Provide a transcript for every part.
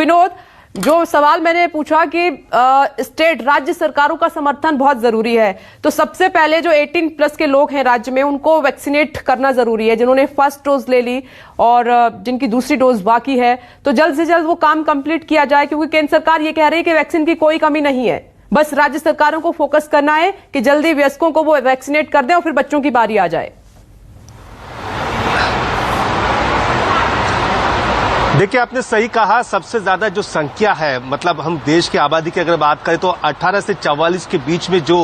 विनोद, जो सवाल मैंने पूछा कि स्टेट राज्य सरकारों का समर्थन बहुत जरूरी है, तो सबसे पहले जो 18+ के लोग हैं राज्य में उनको वैक्सीनेट करना जरूरी है, जिन्होंने फर्स्ट डोज ले ली और जिनकी दूसरी डोज बाकी है, तो जल्द से जल्द वो काम कंप्लीट किया जाए, क्योंकि केंद्र सरकार ये कह रही है कि वैक्सीन की कोई कमी नहीं है। बस राज्य सरकारों को फोकस करना है कि जल्दी वयस्कों को वो वैक्सीनेट कर दें और फिर बच्चों की बारी आ जाए। देखिए, आपने सही कहा। सबसे ज्यादा जो संख्या है, मतलब हम देश की आबादी की अगर बात करें तो 18 से 44 के बीच में जो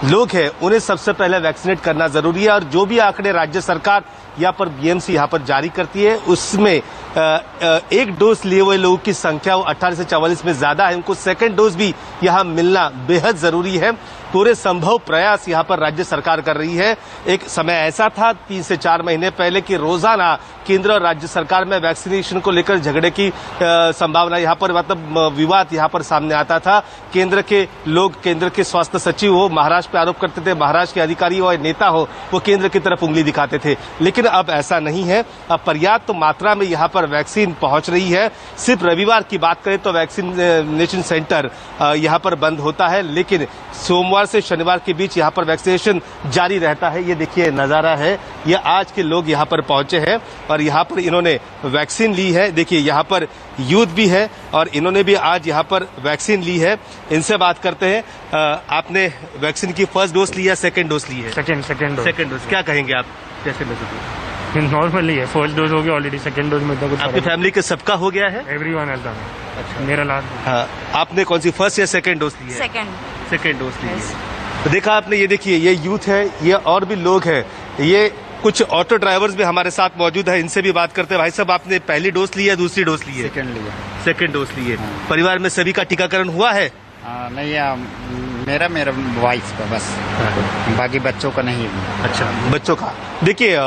लोग हैं उन्हें सबसे पहले वैक्सीनेट करना जरूरी है। और जो भी आंकड़े राज्य सरकार यहाँ पर बीएमसी यहाँ पर जारी करती है उसमें एक डोज लिए हुए लोगों की संख्या 18 से 44 में ज्यादा है। उनको सेकंड डोज भी यहाँ मिलना बेहद जरूरी है। पूरे संभव प्रयास यहाँ पर राज्य सरकार कर रही है। एक समय ऐसा था 3 से 4 महीने पहले कि रोजाना केंद्र और राज्य सरकार में वैक्सीनेशन को लेकर झगड़े की संभावना यहाँ पर, मतलब विवाद यहाँ पर सामने आता था। केंद्र के लोग, केंद्र के स्वास्थ्य सचिव हो, महाराष्ट्र पे आरोप करते थे, महाराष्ट्र के अधिकारी हो, नेता हो, वो केंद्र की तरफ उंगली दिखाते थे। लेकिन अब ऐसा नहीं है। अब पर्याप्त मात्रा में यहाँ पर वैक्सीन पहुंच रही है। सिर्फ रविवार की बात करें तो वैक्सीनेशन सेंटर यहाँ पर बंद होता है, लेकिन सोमवार से शनिवार के बीच यहाँ पर वैक्सीनेशन जारी रहता है। ये देखिए नजारा है, ये आज के लोग यहाँ पर पहुंचे हैं और यहाँ पर इन्होंने वैक्सीन ली है। देखिए यहाँ पर यूथ भी है और इन्होंने भी आज यहाँ पर वैक्सीन ली है। इनसे बात करते हैं। आपने वैक्सीन की फर्स्ट डोज ली है, सेकेंड डोज ली है? Second dose. क्या कहेंगे आप, कैसे महसूस? नॉर्मली है, फर्स्ट डोज हो गया ऑलरेडी, सेकंड डोज में तो कुछ आपकी फैमिली के सबका हो गया है? Everyone has done. अच्छा, मेरा लास्ट। हाँ, आपने कौन सी, फर्स्ट या सेकंड डोज ली है? सेकंड डोज ली है। तो देखा आपने, ये देखिए ये यूथ है, ये और भी लोग हैं, ये कुछ ऑटो ड्राइवर्स भी हमारे साथ मौजूद है। इनसे भी बात करते हैं। भाई साहब, आपने पहली डोज ली है, दूसरी डोज ली है? सेकंड डोज ली है। परिवार में सभी का टीकाकरण हुआ है? नहीं, मेरा वाइफ का बस, बाकी बच्चों का नहीं। अच्छा, बच्चों का। देखिए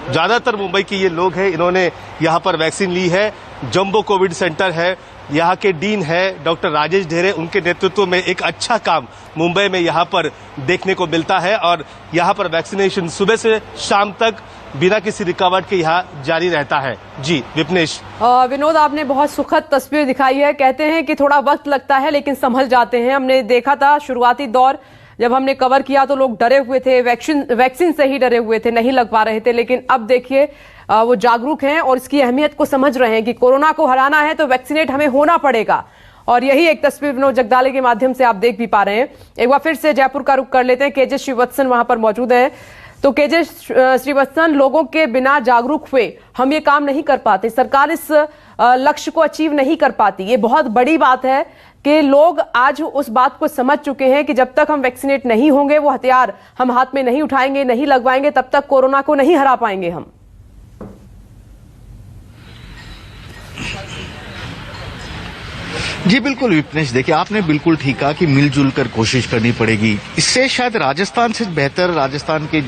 ज्यादातर मुंबई के ये लोग हैं, इन्होंने यहाँ पर वैक्सीन ली है। जंबो कोविड सेंटर है, यहाँ के डीन है डॉक्टर राजेश ढेरे, उनके नेतृत्व में एक अच्छा काम मुंबई में यहाँ पर देखने को मिलता है। और यहाँ पर वैक्सीनेशन सुबह से शाम तक बिना किसी रुकावट के यहाँ जारी रहता है। जी विपनेश। विनोद, आपने बहुत सुखद तस्वीर दिखाई है। कहते हैं कि थोड़ा वक्त लगता है लेकिन संभल जाते हैं। हमने देखा था शुरुआती दौर जब हमने कवर किया तो लोग डरे हुए थे, वैक्सीन से ही डरे हुए थे, नहीं लग पा रहे थे। लेकिन अब देखिए वो जागरूक हैं और इसकी अहमियत को समझ रहे हैं कि कोरोना को हराना है तो वैक्सीनेट हमें होना पड़ेगा। और यही एक तस्वीर विनोद जगदाले के माध्यम से आप देख भी पा रहे हैं। एक बार फिर से जयपुर का रुख कर लेते हैं। केजे श्रीवत्सन वहां पर मौजूद है। तो केजे श्रीवत्सन, लोगों के बिना जागरूक हुए हम ये काम नहीं कर पाते, सरकार इस लक्ष्य को अचीव नहीं कर पाती। ये बहुत बड़ी बात है कि लोग आज उस बात को समझ चुके हैं कि जब तक हम वैक्सीनेट नहीं होंगे, वो हथियार हम हाथ में नहीं उठाएंगे, नहीं लगवाएंगे, तब तक कोरोना को नहीं हरा पाएंगे हम। जी बिल्कुल विपनेश, देखिए आपने बिल्कुल ठीक कहा कि मिलजुल कर कोशिश करनी पड़ेगी। इससे शायद राजस्थान से बेहतर, राजस्थान के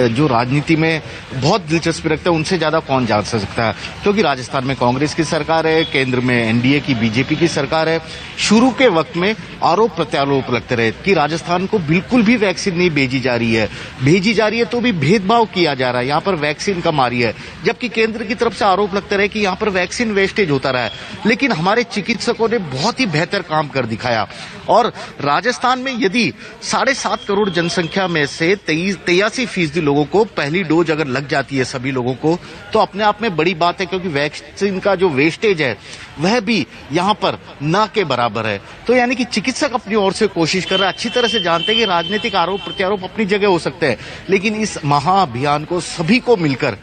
जो राजनीति में बहुत दिलचस्पी रखते हैं उनसे ज्यादा कौन जान सकता है, क्योंकि राजस्थान में कांग्रेस की सरकार है, केंद्र में एनडीए की बीजेपी की सरकार है। शुरू के वक्त में आरोप प्रत्यारोप लगते रहे कि राजस्थान को बिल्कुल भी वैक्सीन नहीं भेजी जा रही है तो भी भेदभाव किया जा रहा है, यहाँ पर वैक्सीन कम आ रही है, जबकि केंद्र की तरफ से आरोप लगते रहे कि यहाँ पर वैक्सीन वेस्टेज होता रहा है। लेकिन हमारे चिकित्सकों ने बहुत ही बेहतर काम कर दिखाया। और राजस्थान में यदि 7.5 करोड़ जनसंख्या में से 83% लोगों को पहली डोज अगर लग जाती है सभी लोगों को, तो अपने आप में बड़ी बात है, क्योंकि वैक्सीन का जो वेस्टेज है वह भी यहाँ पर न के बराबर है। तो यानी कि चिकित्सक अपनी ओर से कोशिश कर रहे हैं। अच्छी तरह से जानते हैं कि राजनीतिक आरोप प्रत्यारोप अपनी जगह हो सकते हैं, लेकिन इस महाअभियान को सभी को मिलकर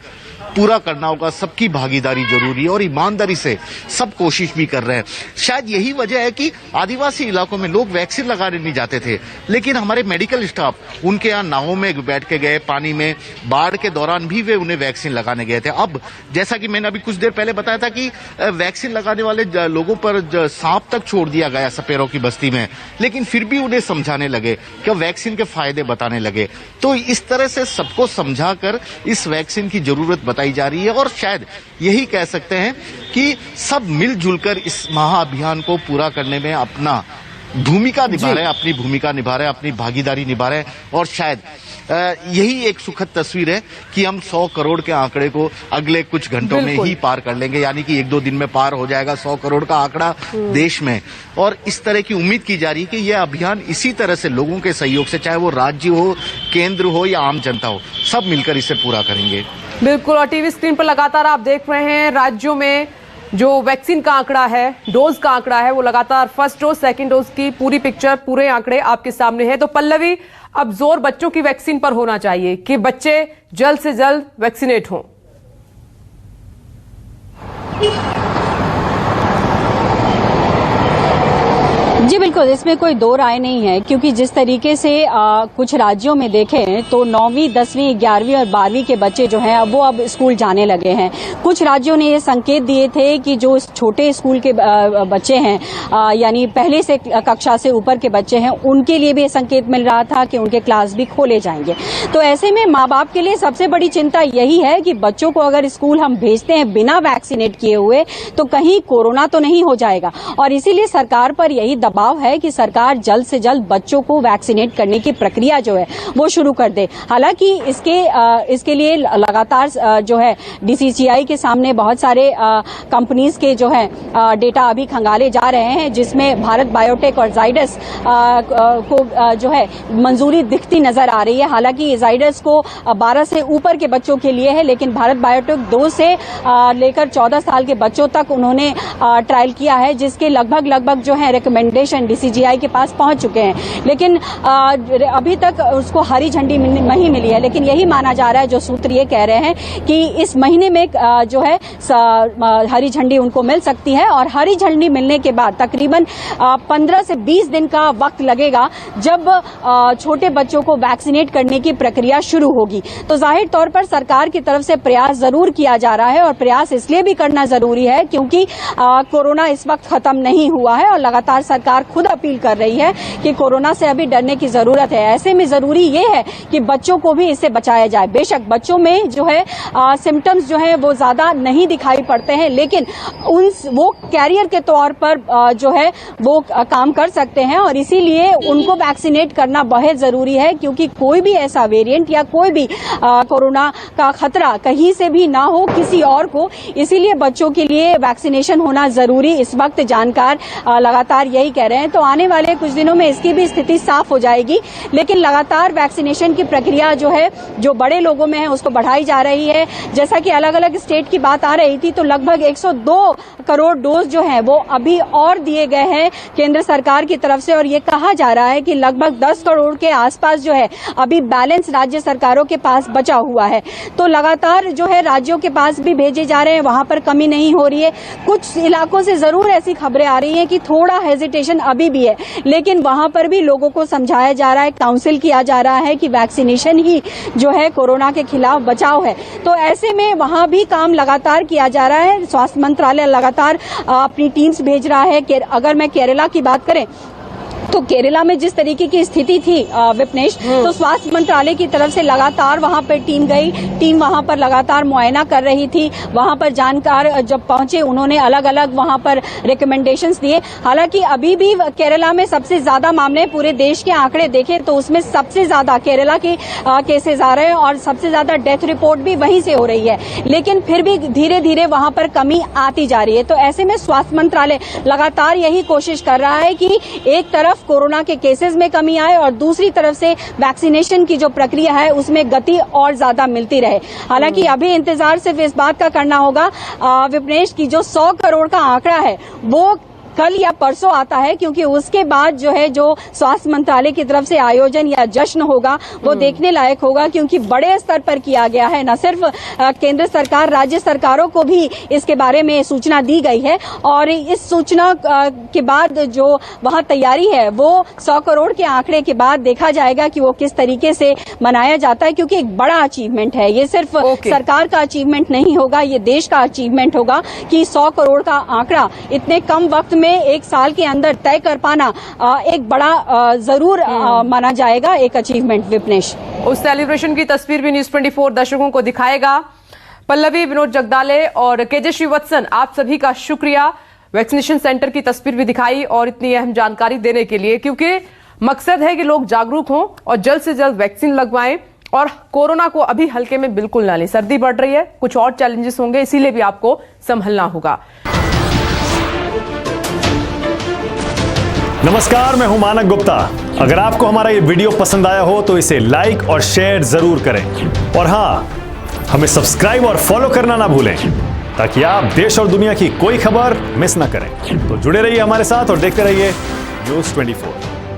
पूरा करना होगा। सबकी भागीदारी जरूरी है और ईमानदारी से सब कोशिश भी कर रहे हैं। शायद यही वजह है कि आदिवासी इलाकों में लोग वैक्सीन लगाने नहीं जाते थे, लेकिन हमारे मेडिकल स्टाफ उनके यहाँ नावों में बैठ के गए, पानी में, बाढ़ के दौरान भी वे उन्हें वैक्सीन लगाने गए थे। अब जैसा कि मैंने अभी कुछ देर पहले बताया था कि वैक्सीन लगाने वाले लोगों पर सांप तक छोड़ दिया गया सपेरों की बस्ती में, लेकिन फिर भी उन्हें समझाने लगे कि वैक्सीन के फायदे बताने लगे। तो इस तरह से सबको समझाकर इस वैक्सीन की जरूरत बताई जा रही है। और शायद यही कह सकते हैं कि सब मिलजुल कर इस महाअभियान को पूरा करने में अपना भूमिका निभा रहे हैं, अपनी भूमिका निभा रहे हैं, अपनी भागीदारी निभा रहे हैं। और शायद यही एक सुखद तस्वीर है कि हम 100 करोड़ के आंकड़े को अगले कुछ घंटों में ही पार कर लेंगे, यानी कि 1-2 दिन में पार हो जाएगा 100 करोड़ का आंकड़ा देश में। और इस तरह की उम्मीद की जा रही है कि यह अभियान इसी तरह से लोगों के सहयोग से, चाहे वो राज्य हो, केंद्र हो या आम जनता हो, सब मिलकर इसे पूरा करेंगे। बिल्कुल, और टीवी स्क्रीन पर लगातार आप देख रहे हैं राज्यों में जो वैक्सीन का आंकड़ा है, डोज का आंकड़ा है, वो लगातार फर्स्ट डोज, सेकंड डोज की पूरी पिक्चर, पूरे आंकड़े आपके सामने है। तो पल्लवी, अब जोर बच्चों की वैक्सीन पर होना चाहिए कि बच्चे जल्द से जल्द वैक्सीनेट हों। जी बिल्कुल, इसमें कोई दो राय नहीं है, क्योंकि जिस तरीके से कुछ राज्यों में देखें तो 9वीं, 10वीं, 11वीं और 12वीं के बच्चे जो हैं वो अब स्कूल जाने लगे हैं। कुछ राज्यों ने ये संकेत दिए थे कि जो छोटे स्कूल के बच्चे हैं, यानी पहले से कक्षा से ऊपर के बच्चे हैं, उनके लिए भी ये संकेत मिल रहा था कि उनके क्लास भी खोले जाएंगे। तो ऐसे में माँ बाप के लिए सबसे बड़ी चिंता यही है कि बच्चों को अगर स्कूल हम भेजते हैं बिना वैक्सीनेट किए हुए तो कहीं कोरोना तो नहीं हो जाएगा। और इसीलिए सरकार पर यही दबाव है कि सरकार जल्द से जल्द बच्चों को वैक्सीनेट करने की प्रक्रिया जो है वो शुरू कर दे। हालांकि इसके लिए लगातार जो है DCGI के सामने बहुत सारे कंपनीज के जो है डेटा अभी खंगाले जा रहे हैं, जिसमें भारत बायोटेक और जाइडस को जो है मंजूरी दिखती नजर आ रही है। हालांकि जाइडस को 12 से ऊपर के बच्चों के लिए है, लेकिन भारत बायोटेक 2 से लेकर 14 साल के बच्चों तक उन्होंने ट्रायल किया है, जिसके लगभग जो है रिकमेंडेशन DCGI के पास पहुंच चुके हैं। लेकिन अभी तक उसको हरी झंडी नहीं मिली है। लेकिन यही माना जा रहा है, जो सूत्र ये कह रहे हैं कि इस महीने में जो है हरी झंडी उनको मिल सकती है। और हरी झंडी मिलने के बाद तकरीबन 15 से 20 दिन का वक्त लगेगा जब छोटे बच्चों को वैक्सीनेट करने की प्रक्रिया शुरू होगी। तो जाहिर तौर पर सरकार की तरफ से प्रयास जरूर किया जा रहा है, और प्रयास इसलिए भी करना जरूरी है क्योंकि कोरोना इस वक्त खत्म नहीं हुआ है और लगातार सरकार खुद अपील कर रही है कि कोरोना से अभी डरने की जरूरत है। ऐसे में जरूरी ये है कि बच्चों को भी इससे बचाया जाए। बेशक बच्चों में जो है सिम्टम्स जो है वो ज्यादा नहीं दिखाई पड़ते हैं, लेकिन वो कैरियर के तौर पर जो है वो काम कर सकते हैं, और इसीलिए उनको वैक्सीनेट करना बहुत जरूरी है, क्योंकि कोई भी ऐसा वेरिएंट या कोई भी कोरोना का खतरा कहीं से भी ना हो किसी और को। इसीलिए बच्चों के लिए वैक्सीनेशन होना जरूरी इस वक्त जानकार लगातार यही कह रहे हैं। तो आने वाले कुछ दिनों में इसकी भी स्थिति साफ हो जाएगी, लेकिन लगातार वैक्सीनेशन की प्रक्रिया जो है जो बड़े लोगों में है उसको बढ़ाई जा रही है। जैसा कि अलग अलग स्टेट की बात आ रही थी, तो लगभग 102 करोड़ डोज जो है वो अभी और दिए गए हैं केंद्र सरकार की तरफ से, और ये कहा जा रहा है कि लगभग 10 करोड़ के आसपास जो है अभी बैलेंस राज्य सरकारों के पास बचा हुआ है। तो लगातार जो है राज्यों के पास भी भेजे जा रहे हैं, वहां पर कमी नहीं हो रही है। कुछ इलाकों से जरूर ऐसी खबरें आ रही हैं कि थोड़ा हेजिटेशन अभी भी है, लेकिन वहां पर भी लोगों को समझाया जा रहा है, काउंसिल किया जा रहा है कि वैक्सीनेशन ही जो है कोरोना के खिलाफ बचाव है। तो ऐसे में वहां भी काम लगातार किया जा रहा है। स्वास्थ्य मंत्रालय लगातार अपनी टीम्स भेज रहा है। अगर मैं केरला की बात करें तो केरला में जिस तरीके की स्थिति थी विपनेश, तो स्वास्थ्य मंत्रालय की तरफ से लगातार वहां पर टीम गई, टीम वहां पर लगातार मुआयना कर रही थी। वहां पर जानकार जब पहुंचे उन्होंने अलग अलग वहां पर रिकमेंडेशंस दिए। हालांकि अभी भी केरला में सबसे ज्यादा मामले, पूरे देश के आंकड़े देखें तो उसमें सबसे ज्यादा केरला के केसेस आ रहे हैं और सबसे ज्यादा डेथ रिपोर्ट भी वहीं से हो रही है। लेकिन फिर भी धीरे धीरे वहां पर कमी आती जा रही है। तो ऐसे में स्वास्थ्य मंत्रालय लगातार यही कोशिश कर रहा है कि एक तरफ कोरोना के केसेस में कमी आए और दूसरी तरफ से वैक्सीनेशन की जो प्रक्रिया है उसमें गति और ज्यादा मिलती रहे। हालांकि अभी इंतजार सिर्फ इस बात का करना होगा विपनेश की जो 100 करोड़ का आंकड़ा है वो कल या परसों आता है, क्योंकि उसके बाद जो है जो स्वास्थ्य मंत्रालय की तरफ से आयोजन या जश्न होगा वो देखने लायक होगा, क्योंकि बड़े स्तर पर किया गया है। न सिर्फ केंद्र सरकार, राज्य सरकारों को भी इसके बारे में सूचना दी गई है, और इस सूचना के बाद जो वहां तैयारी है वो 100 करोड़ के आंकड़े के बाद देखा जाएगा कि वो किस तरीके से मनाया जाता है, क्योंकि एक बड़ा अचीवमेंट है ये। सिर्फ सरकार का अचीवमेंट नहीं होगा, ये देश का अचीवमेंट होगा कि 100 करोड़ का आंकड़ा इतने कम वक्त में एक साल के अंदर तय कर पाना एक बड़ा जरूर माना जाएगा, एक अचीवमेंट विपनेश। उस सेलिब्रेशन की तस्वीर भी न्यूज़ 24 दर्शकों को दिखाएगा। पल्लवी, विनोद जगदाले और केजे श्रीवत्सन, आप सभी का शुक्रिया। वैक्सीनेशन सेंटर की तस्वीर भी दिखाई और इतनी अहम जानकारी देने के लिए, क्योंकि मकसद है कि लोग जागरूक हों और जल्द से जल्द वैक्सीन लगवाएं और कोरोना को अभी हल्के में बिल्कुल ना लें। सर्दी बढ़ रही है, कुछ और चैलेंजेस होंगे, इसीलिए भी आपको संभलना होगा। नमस्कार, मैं हूं मानक गुप्ता। अगर आपको हमारा ये वीडियो पसंद आया हो तो इसे लाइक और शेयर जरूर करें और हां, हमें सब्सक्राइब और फॉलो करना ना भूलें ताकि आप देश और दुनिया की कोई खबर मिस ना करें। तो जुड़े रहिए हमारे साथ और देखते रहिए न्यूज़ 24।